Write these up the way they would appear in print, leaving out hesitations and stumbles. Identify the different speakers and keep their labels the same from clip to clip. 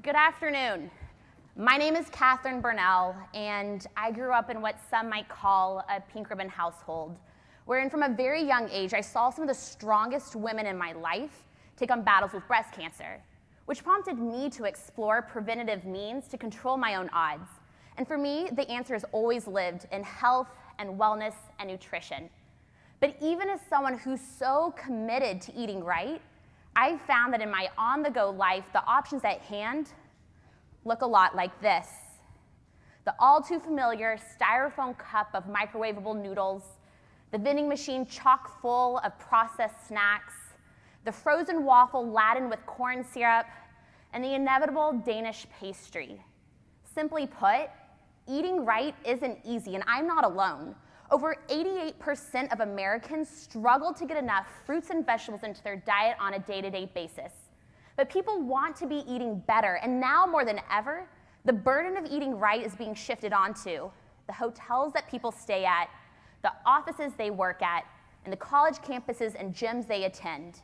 Speaker 1: Good afternoon. My name is Kathryn Bernell, and I grew up in what some might call a pink ribbon household, wherein from a very young age, I saw some of the strongest women in my life take on battles with breast cancer, which prompted me to explore preventative means to control my own odds. And for me, the answer has always lived in health and wellness and nutrition. But even as someone who's so committed to eating right, I found that in my on-the-go life, the options at hand look a lot like this. The all too familiar styrofoam cup of microwavable noodles, the vending machine chock full of processed snacks, the frozen waffle laden with corn syrup, and the inevitable Danish pastry. Simply put, eating right isn't easy, and I'm not alone. Over 88% of Americans struggle to get enough fruits and vegetables into their diet on a day-to-day basis. But people want to be eating better, and now more than ever, the burden of eating right is being shifted onto the hotels that people stay at, the offices they work at, and the college campuses and gyms they attend.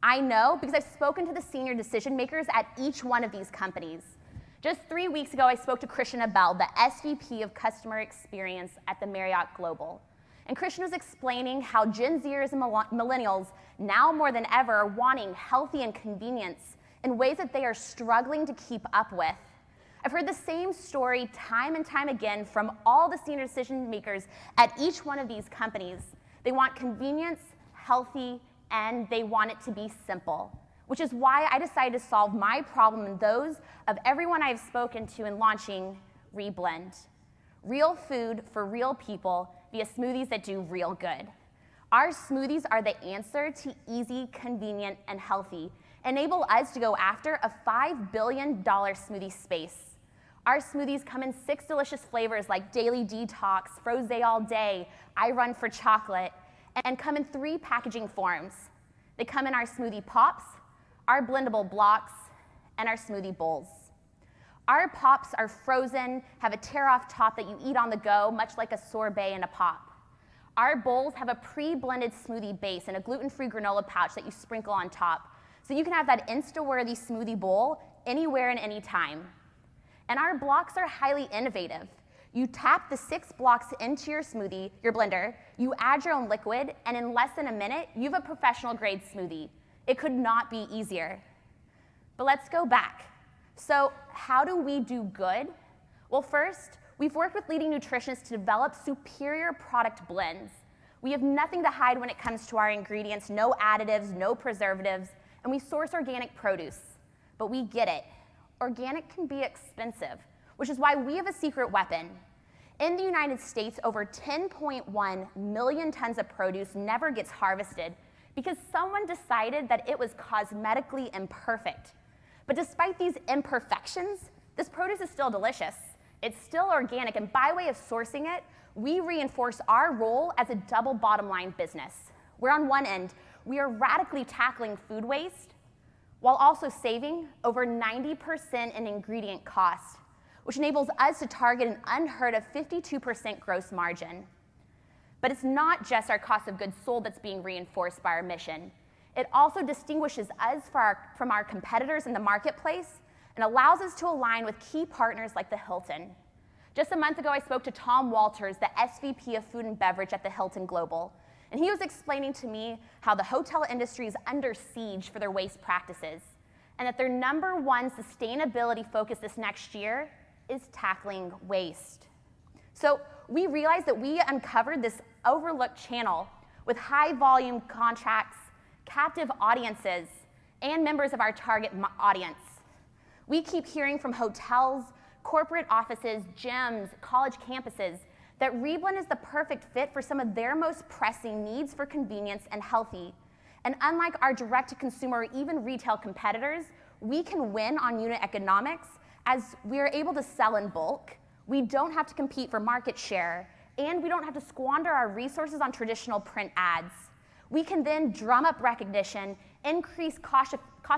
Speaker 1: I know because I've spoken to the senior decision makers at each one of these companies. Just 3 weeks ago, I spoke to Christian Abel, the SVP of Customer Experience at the Marriott Global. And Christian was explaining how Gen Zers and millennials, now more than ever, are wanting healthy and convenience in ways that they are struggling to keep up with. I've heard the same story time and time again from all the senior decision makers at each one of these companies. They want convenience, healthy, and they want it to be simple, which is why I decided to solve my problem and those of everyone I've spoken to in launching reBLEND. Real food for real people via smoothies that do real good. Our smoothies are the answer to easy, convenient, and healthy, enable us to go after a $5 billion smoothie space. Our smoothies come in 6 delicious flavors like Daily Detox, Frosé All Day, I Run for Chocolate, and come in 3 packaging forms. They come in our smoothie pops, our blendable blocks, and our smoothie bowls. Our pops are frozen, have a tear-off top that you eat on the go, much like a sorbet in a pop. Our bowls have a pre-blended smoothie base and a gluten-free granola pouch that you sprinkle on top, so you can have that Insta-worthy smoothie bowl anywhere and anytime. And our blocks are highly innovative. You tap the 6 blocks into your smoothie, your blender, you add your own liquid, and in less than a minute, you have a professional-grade smoothie. It could not be easier. But let's go back. So how do we do good? Well, first, we've worked with leading nutritionists to develop superior product blends. We have nothing to hide when it comes to our ingredients, no additives, no preservatives, and we source organic produce. But we get it. Organic can be expensive, which is why we have a secret weapon. In the United States, over 10.1 million tons of produce never gets harvested because someone decided that it was cosmetically imperfect. But despite these imperfections, this produce is still delicious. It's still organic, and by way of sourcing it, we reinforce our role as a double bottom line business, where on one end, we are radically tackling food waste, while also saving over 90% in ingredient cost, which enables us to target an unheard of 52% gross margin. But it's not just our cost of goods sold that's being reinforced by our mission. It also distinguishes us from our competitors in the marketplace and allows us to align with key partners like the Hilton. Just a month ago, I spoke to Tom Walters, the SVP of Food and Beverage at the Hilton Global, and he was explaining to me how the hotel industry is under siege for their waste practices, and that their #1 sustainability focus this next year is tackling waste. So we realized that we uncovered this overlooked channel with high volume contracts, captive audiences, and members of our target audience. We keep hearing from hotels, corporate offices, gyms, college campuses that reBLEND is the perfect fit for some of their most pressing needs for convenience and healthy. And unlike our direct-to-consumer or even retail competitors, we can win on unit economics as we are able to sell in bulk. We don't have to compete for market share, and we don't have to squander our resources on traditional print ads. We can then drum up recognition, increase cost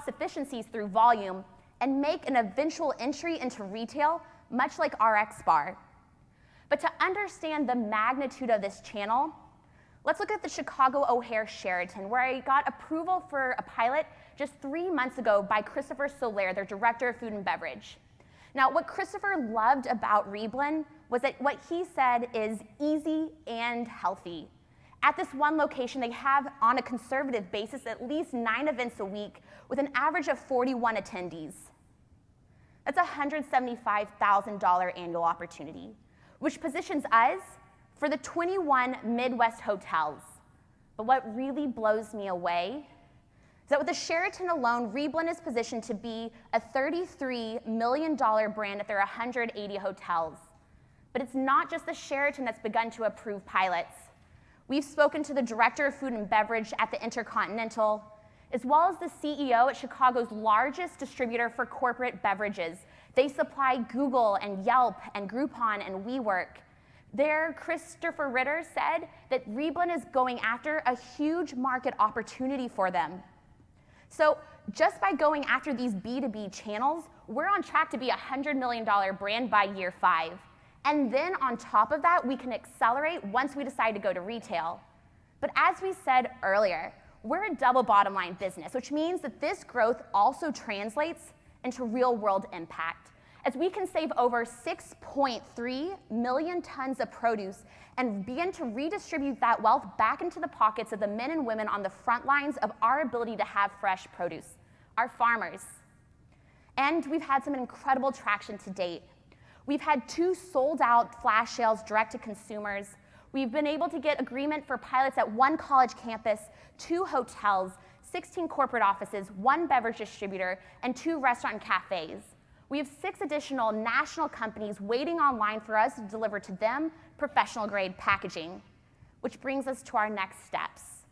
Speaker 1: efficiencies through volume, and make an eventual entry into retail, much like RX Bar. But to understand the magnitude of this channel, let's look at the Chicago O'Hare Sheraton, where I got approval for a pilot just 3 months ago by Christopher Soler, their director of food and beverage. Now, what Christopher loved about reBLEND was that what he said is easy and healthy. At this one location, they have, on a conservative basis, at least 9 events a week with an average of 41 attendees. That's a $175,000 annual opportunity, which positions us for the 21 Midwest hotels. But what really blows me away is that with the Sheraton alone, reBLEND is positioned to be a $33 million brand at their 180 hotels. But it's not just the Sheraton that's begun to approve pilots. We've spoken to the director of food and beverage at the Intercontinental, as well as the CEO at Chicago's largest distributor for corporate beverages. They supply Google and Yelp and Groupon and WeWork. There, Christopher Ritter said that reBLEND is going after a huge market opportunity for them. So just by going after these B2B channels, we're on track to be a $100 million brand by year 5. And then on top of that, we can accelerate once we decide to go to retail. But as we said earlier, we're a double bottom line business, which means that this growth also translates into real world impact, as we can save over 6.3 million tons of produce and begin to redistribute that wealth back into the pockets of the men and women on the front lines of our ability to have fresh produce, our farmers. And we've had some incredible traction to date. We've had 2 sold-out flash sales direct to consumers. We've been able to get agreement for pilots at 1 college campus, 2 hotels, 16 corporate offices, 1 beverage distributor, and 2 restaurant and cafes. We have 6 additional national companies waiting online for us to deliver to them professional-grade packaging, which brings us to our next steps.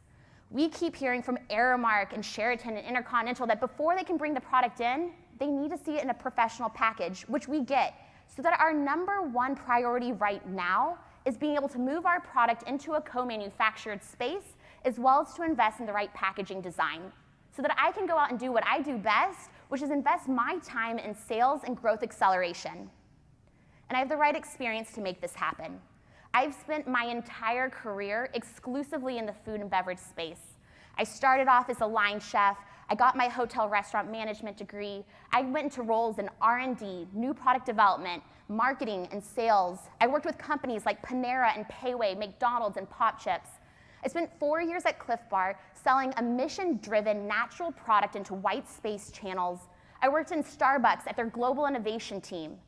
Speaker 1: We keep hearing from Aramark and Sheraton and Intercontinental that before they can bring the product in, they need to see it in a professional package, which we get, so that our #1 priority right now is being able to move our product into a co-manufactured space, as well as to invest in the right packaging design, so that I can go out and do what I do best, which is invest my time in sales and growth acceleration. And I have the right experience to make this happen. I've spent my entire career exclusively in the food and beverage space. I started off as a line chef. I got my hotel restaurant management degree. I went into roles in R&D, new product development, marketing, and sales. I worked with companies like Panera and Payway, McDonald's, and Pop Chips. I spent 4 years at Cliff Bar selling a mission-driven natural product into white space channels. I worked in Starbucks at their global innovation team.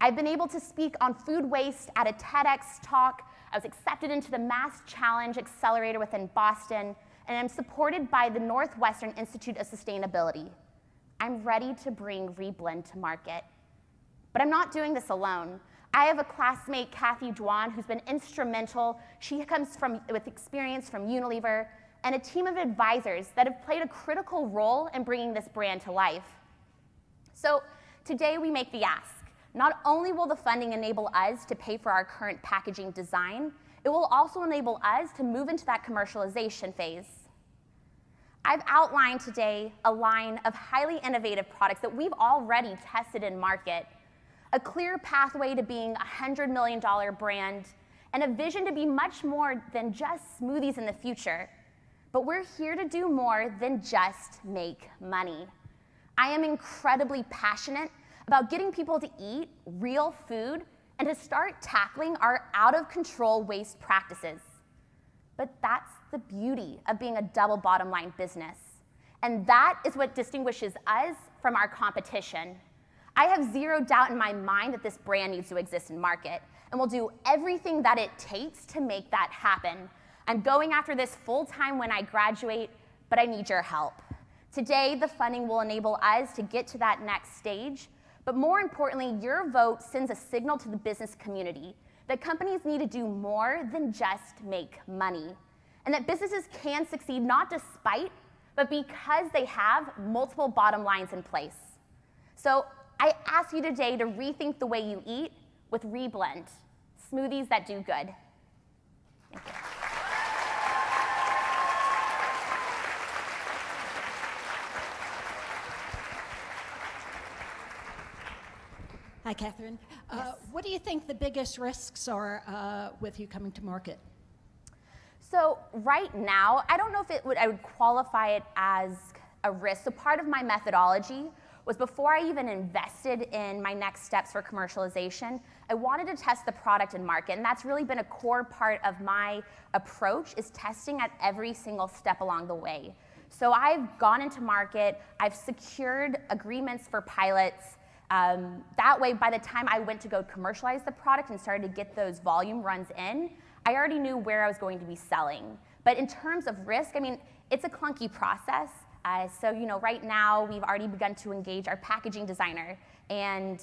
Speaker 1: I've been able to speak on food waste at a TEDx talk. I was accepted into the Mass Challenge Accelerator within Boston, and I'm supported by the Northwestern Institute of Sustainability. I'm ready to bring reBLEND to market. But I'm not doing this alone. I have a classmate, Kathy Dwan, who's been instrumental. She comes with experience from Unilever, and a team of advisors that have played a critical role in bringing this brand to life. So today we make the ask. Not only will the funding enable us to pay for our current packaging design, it will also enable us to move into that commercialization phase. I've outlined today a line of highly innovative products that we've already tested in market, a clear pathway to being a $100 million brand, and a vision to be much more than just smoothies in the future. But we're here to do more than just make money. I am incredibly passionate about getting people to eat real food and to start tackling our out-of-control waste practices. But that's the beauty of being a double bottom line business. And that is what distinguishes us from our competition. I have zero doubt in my mind that this brand needs to exist in market, and we'll do everything that it takes to make that happen. I'm going after this full-time when I graduate, but I need your help. Today, the funding will enable us to get to that next stage, but more importantly, your vote sends a signal to the business community that companies need to do more than just make money, and that businesses can succeed not despite, but because they have multiple bottom lines in place. So I ask you today to rethink the way you eat with reBLEND, smoothies that do good. Thank you.
Speaker 2: Hi, Kathryn.
Speaker 1: Yes.
Speaker 2: What do you think the biggest risks are with you coming to market?
Speaker 1: So right now, I don't know if I would qualify it as a risk. So part of my methodology was before I even invested in my next steps for commercialization, I wanted to test the product and market, and that's really been a core part of my approach, is testing at every single step along the way. So I've gone into market, I've secured agreements for pilots. That way, by the time I went to go commercialize the product and started to get those volume runs in, I already knew where I was going to be selling. But in terms of risk, I mean, it's a clunky process. So right now we've already begun to engage our packaging designer, and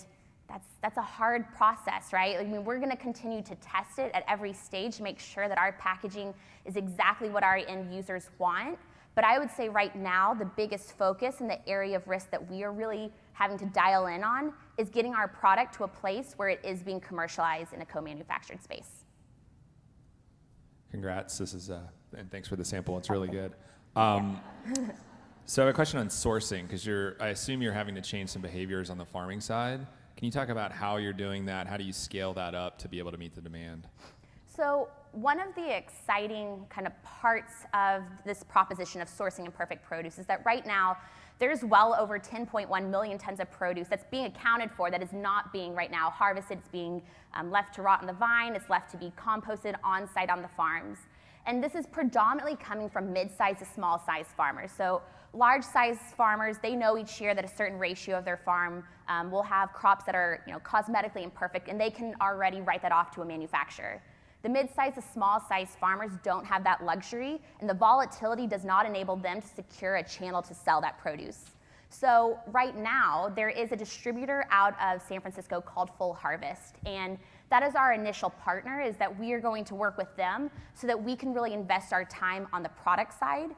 Speaker 1: that's a hard process, right? I mean, we're going to continue to test it at every stage to make sure that our packaging is exactly what our end users want. But I would say right now the biggest focus and the area of risk that we are really having to dial in on is getting our product to a place where it is being commercialized in a co-manufactured space.
Speaker 3: Congrats. This is and thanks for the sample. It's really good. So I have a question on sourcing, because I assume you're having to change some behaviors on the farming side. Can you talk about how you're doing that? How do you scale that up to be able to meet the demand?
Speaker 1: So one of the exciting kind of parts of this proposition of sourcing imperfect produce is that right now there's well over 10.1 million tons of produce that's being accounted for that is not being right now harvested. It's being left to rot on the vine. It's left to be composted on site on the farms. And this is predominantly coming from mid-sized to small-sized farmers. So large-sized farmers, they know each year that a certain ratio of their farm will have crops that are cosmetically imperfect, and they can already write that off to a manufacturer. The mid-sized to small-sized farmers don't have that luxury, and the volatility does not enable them to secure a channel to sell that produce. So right now, there is a distributor out of San Francisco called Full Harvest, and that is our initial partner, is that we are going to work with them so that we can really invest our time on the product side.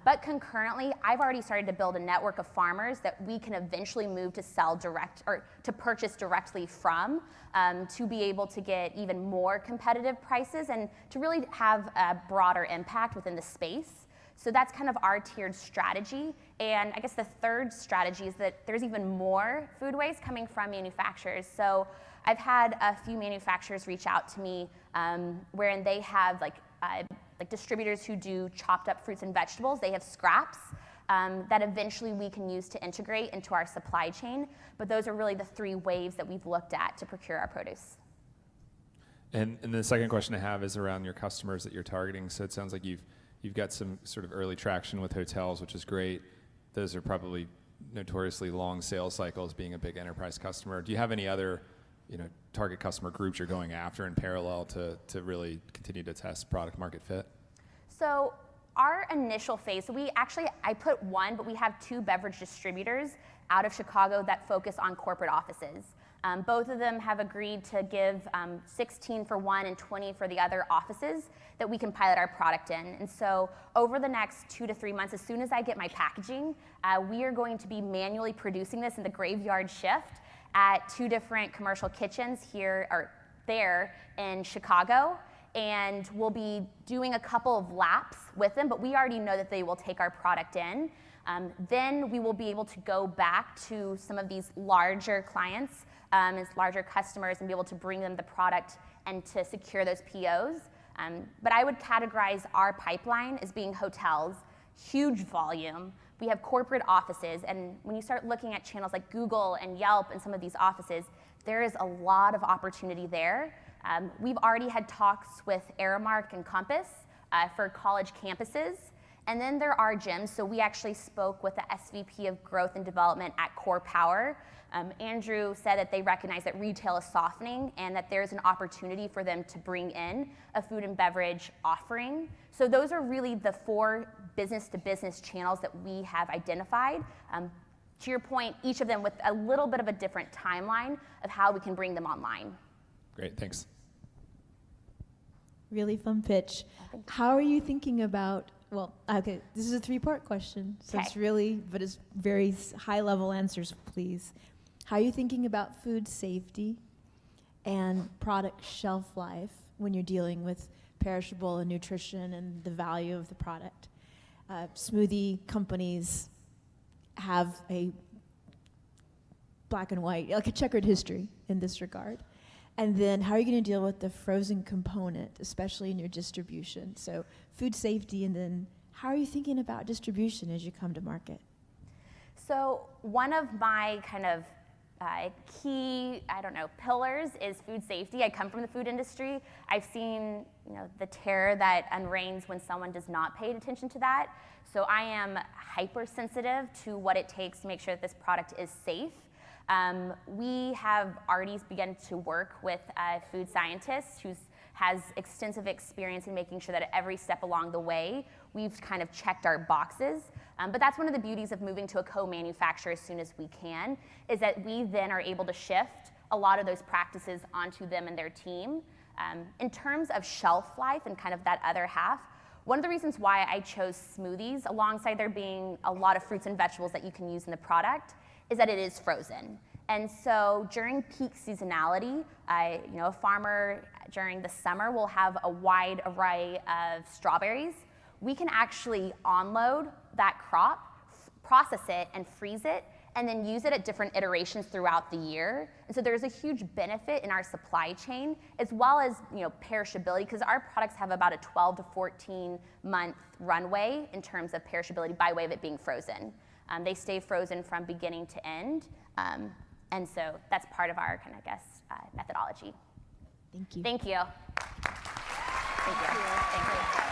Speaker 1: But concurrently, I've already started to build a network of farmers that we can eventually move to sell direct, or to purchase directly from, to be able to get even more competitive prices and to really have a broader impact within the space. So that's kind of our tiered strategy. And I guess the third strategy is that there's even more food waste coming from manufacturers. So I've had a few manufacturers reach out to me wherein they have like distributors who do chopped up fruits and vegetables. They have scraps that eventually we can use to integrate into our supply chain. But those are really the three waves that we've looked at to procure our produce.
Speaker 3: And the second question I have is around your customers that you're targeting. So it sounds like you've got some sort of early traction with hotels, which is great. Those are probably notoriously long sales cycles, being a big enterprise customer. Do you have any other target customer groups you're going after in parallel to really continue to test product market fit?
Speaker 1: So our initial phase, I put one, but we have two beverage distributors out of Chicago that focus on corporate offices. Both of them have agreed to give 16 for one and 20 for the other offices that we can pilot our product in. And so over the next 2 to 3 months, as soon as I get my packaging, we are going to be manually producing this in the graveyard shift at 2 different commercial kitchens here or there in Chicago. And we'll be doing a couple of laps with them, but we already know that they will take our product in. Then we will be able to go back to some of these larger clients, as larger customers, and be able to bring them the product and to secure those POs. But I would categorize our pipeline as being hotels, huge volume. We have corporate offices, and when you start looking at channels like Google and Yelp and some of these offices, there is a lot of opportunity there. We've already had talks with Aramark and Compass for college campuses. And then there are gyms. So we actually spoke with the SVP of Growth and Development at Core Power. Andrew said that they recognize that retail is softening and that there's an opportunity for them to bring in a food and beverage offering. So those are really the 4 business-to-business channels that we have identified. To your point, each of them with a little bit of a different timeline of how we can bring them online.
Speaker 3: Great, thanks.
Speaker 4: Really fun pitch. How are you thinking about, this is a 3-part question, so it's very high-level answers, please. How are you thinking about food safety and product shelf life when you're dealing with perishable and nutrition and the value of the product? Smoothie companies have a black and white, like a checkered history in this regard. And then how are you going to deal with the frozen component, especially in your distribution? So food safety, and then how are you thinking about distribution as you come to market?
Speaker 1: So one of my kind of key, pillars is food safety. I come from the food industry. I've seen, the terror that unreigns when someone does not pay attention to that. So I am hypersensitive to what it takes to make sure that this product is safe. We have already begun to work with a food scientist who has extensive experience in making sure that at every step along the way, we've kind of checked our boxes. But that's one of the beauties of moving to a co-manufacturer as soon as we can, is that we then are able to shift a lot of those practices onto them and their team. In terms of shelf life and kind of that other half, one of the reasons why I chose smoothies, alongside there being a lot of fruits and vegetables that you can use in the product, is that it is frozen. And so during peak seasonality, a farmer during the summer will have a wide array of strawberries. We can actually onload that crop, process it, and freeze it, and then use it at different iterations throughout the year. And so there's a huge benefit in our supply chain, as well as perishability, because our products have about a 12 to 14 month runway in terms of perishability by way of it being frozen. They stay frozen from beginning to end, and so that's part of our methodology.
Speaker 4: Thank you.
Speaker 1: Thank you. Thank you. Thank you.